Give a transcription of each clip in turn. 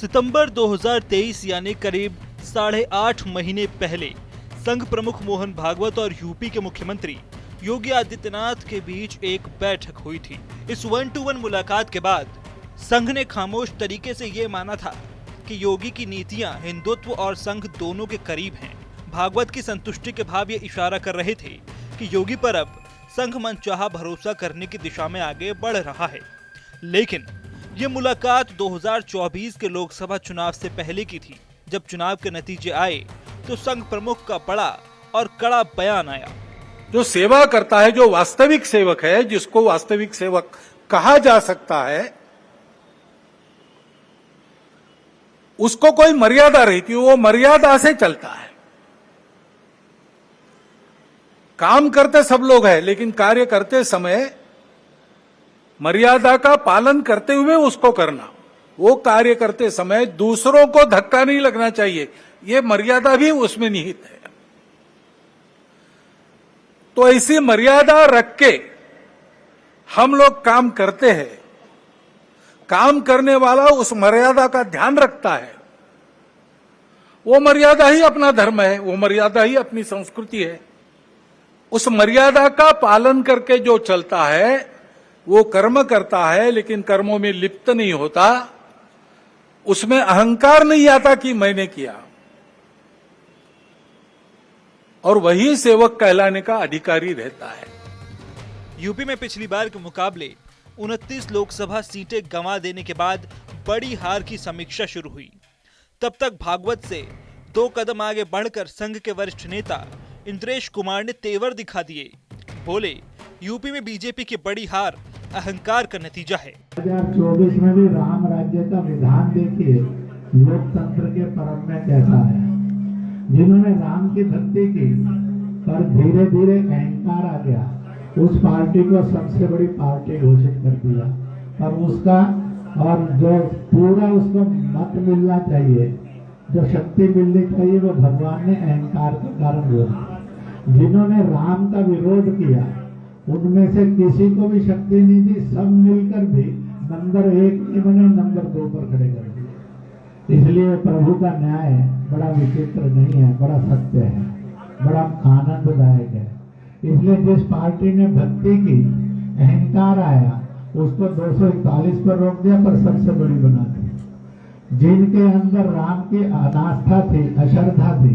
सितंबर 2023 यानी करीब 8.5 महीने पहले संघ प्रमुख मोहन भागवत और यूपी के मुख्यमंत्री योगी आदित्यनाथ के बीच एक बैठक हुई थी। इस 1-to-1 मुलाकात के बाद संघ ने खामोश तरीके से ये माना था कि योगी की नीतियां हिंदुत्व और संघ दोनों के करीब हैं। भागवत की संतुष्टि के भाव ये इशारा कर रहे थे कि योगी पर अब संघ मनचाहा भरोसा करने की दिशा में आगे बढ़ रहा है। लेकिन ये मुलाकात 2024 के लोकसभा चुनाव से पहले की थी। जब चुनाव के नतीजे आए तो संघ प्रमुख का बड़ा और कड़ा बयान आया। जो सेवा करता है, जो वास्तविक सेवक है, जिसको वास्तविक सेवक कहा जा सकता है, उसको कोई मर्यादा रहती है, वो मर्यादा से चलता है। काम करते सब लोग हैं, लेकिन कार्य करते समय मर्यादा का पालन करते हुए उसको करना। वो कार्य करते समय दूसरों को धक्का नहीं लगना चाहिए, ये मर्यादा भी उसमें निहित है। तो ऐसी मर्यादा रख के हम लोग काम करते हैं। काम करने वाला उस मर्यादा का ध्यान रखता है। वो मर्यादा ही अपना धर्म है, वो मर्यादा ही अपनी संस्कृति है। उस मर्यादा का पालन करके जो चलता है वो कर्म करता है, लेकिन कर्मों में लिप्त नहीं होता। उसमें अहंकार नहीं आता कि मैंने किया, और वही सेवक कहलाने का अधिकारी रहता है। यूपी में पिछली बार के मुकाबले 29 लोकसभा सीटें गंवा देने के बाद बड़ी हार की समीक्षा शुरू हुई। तब तक भागवत से 2 कदम आगे बढ़कर संघ के वरिष्ठ नेता इंद्रेश कुमार ने तेवर दिखा दिए। बोले, यूपी में बीजेपी की बड़ी हार अहंकार का नतीजा है। 2024 में भी राम राज्य का विधान देखिए, लोकतंत्र के परम में कैसा है। जिन्होंने राम की भक्ति की पर धीरे धीरे अहंकार आ गया, उस पार्टी को सबसे बड़ी पार्टी घोषित कर दिया। पर उसका और जो पूरा उसको मत मिलना चाहिए, जो शक्ति मिलनी चाहिए, वो भगवान ने अहंकार के कारण दिया। जिन्होंने राम का विरोध किया उनमें से किसी को भी शक्ति नहीं दी, सब मिलकर भी नंबर 1 नहीं बने, नंबर 2 पर खड़े कर दिए। इसलिए प्रभु का न्याय बड़ा विचित्र नहीं है, बड़ा सत्य है, बड़ा आनंददायक है। इसलिए जिस पार्टी ने भक्ति की, अहंकार आया, उसको 241 पर रोक दिया, पर सबसे बड़ी बना दी। जिनके अंदर राम की अनास्था थी, अश्रद्धा थी,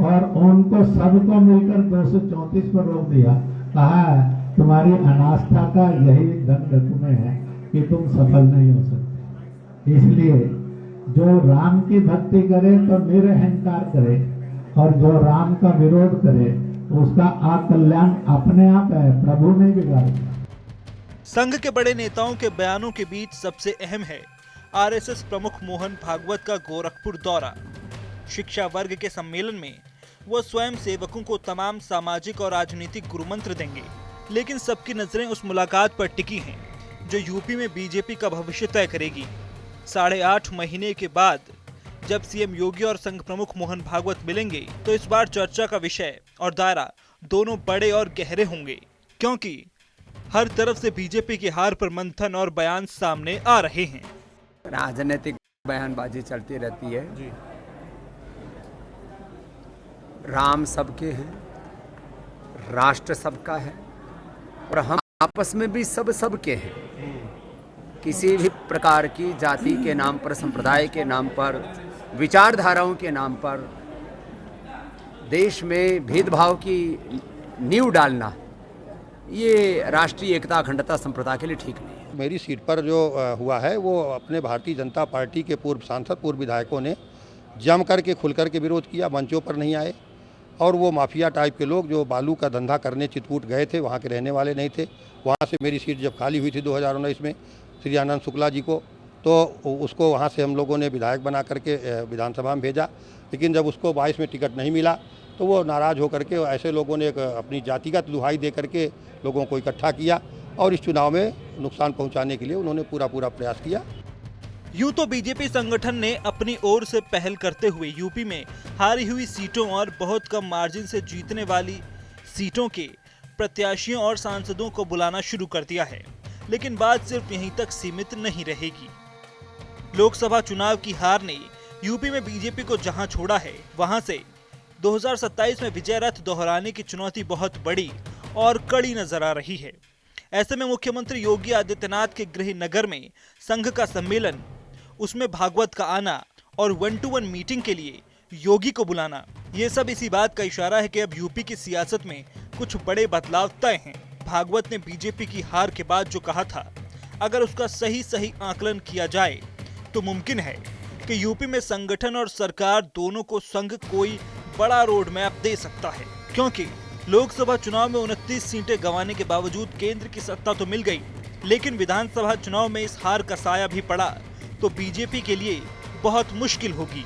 और उनको सबको मिलकर 234 पर रोक दिया। कहा तुम्हारी अनास्था का यही दंड तुम्हें है कि तुम सफल नहीं हो सकते। इसलिए जो राम की भक्ति करे तो निरअहंकार करे, और जो राम का विरोध करे उसका अकल्याण अपने आप है, प्रभु नहीं बिगाड़ता। संघ के बड़े नेताओं के बयानों के बीच सबसे अहम है आरएसएस प्रमुख मोहन भागवत का गोरखपुर दौरा। शिक्षा वर्ग के सम्मेलन में वो स्वयं सेवकों को तमाम सामाजिक और राजनीतिक गुरुमंत्र देंगे। लेकिन सबकी नजरें उस मुलाकात पर टिकी हैं जो यूपी में बीजेपी का भविष्य तय करेगी। 8.5 महीने के बाद जब सीएम योगी और संघ प्रमुख मोहन भागवत मिलेंगे तो इस बार चर्चा का विषय और दायरा दोनों बड़े और गहरे होंगे, क्योंकि हर तरफ से बीजेपी की हार पर मंथन और बयान सामने आ रहे हैं। राजनीतिक बयानबाजी चलती रहती है जी। राम सबके हैं, राष्ट्र सबका है, और हम आपस में भी सबके हैं। किसी भी प्रकार की जाति के नाम पर, संप्रदाय के नाम पर, विचारधाराओं के नाम पर देश में भेदभाव की नींव डालना, ये राष्ट्रीय एकता, अखंडता, संप्रदाय के लिए ठीक नहीं है। मेरी सीट पर जो हुआ है वो अपने भारतीय जनता पार्टी के पूर्व सांसद, पूर्व विधायकों ने जम करके खुल करके विरोध किया, मंचों पर नहीं आए। और वो माफिया टाइप के लोग जो बालू का धंधा करने चित्रकूट गए थे, वहाँ के रहने वाले नहीं थे। वहाँ से मेरी सीट जब खाली हुई थी 2019 में श्री आनंद शुक्ला जी को, तो उसको वहाँ से हम लोगों ने विधायक बना करके विधानसभा में भेजा। लेकिन जब उसको 22 में टिकट नहीं मिला तो वो नाराज़ होकर के ऐसे लोगों ने अपनी जातिगत दुहाई दे करके लोगों को इकट्ठा किया, और इस चुनाव में नुकसान पहुँचाने के लिए उन्होंने पूरा प्रयास किया। यूं तो बीजेपी संगठन ने अपनी ओर से पहल करते हुए यूपी में हारी हुई सीटों और बहुत कम मार्जिन से जीतने वाली सीटों के प्रत्याशियों और सांसदों को बुलाना शुरू कर दिया है। लेकिन बात सिर्फ यहीं तक सीमित नहीं रहेगी। लोकसभा चुनाव की हार ने यूपी में बीजेपी को जहां छोड़ा है, वहां से 2027 में विजय रथ दोहराने की चुनौती बहुत बड़ी और कड़ी नजर आ रही है। ऐसे में मुख्यमंत्री योगी आदित्यनाथ के गृह नगर में संघ का सम्मेलन, उसमें भागवत का आना और 1-to-1 मीटिंग के लिए योगी को बुलाना, ये सब इसी बात का इशारा है कि अब यूपी की सियासत में कुछ बड़े बदलाव तय हैं। भागवत ने बीजेपी की हार के बाद जो कहा था, अगर उसका सही आकलन किया जाए तो मुमकिन है कि यूपी में संगठन और सरकार दोनों को संघ कोई बड़ा रोड मैप दे सकता है, क्योंकि लोकसभा चुनाव में 29 सीटें गंवाने के बावजूद केंद्र की सत्ता तो मिल गई, लेकिन विधानसभा चुनाव में इस हार का साया भी पड़ा तो बीजेपी के लिए बहुत मुश्किल होगी।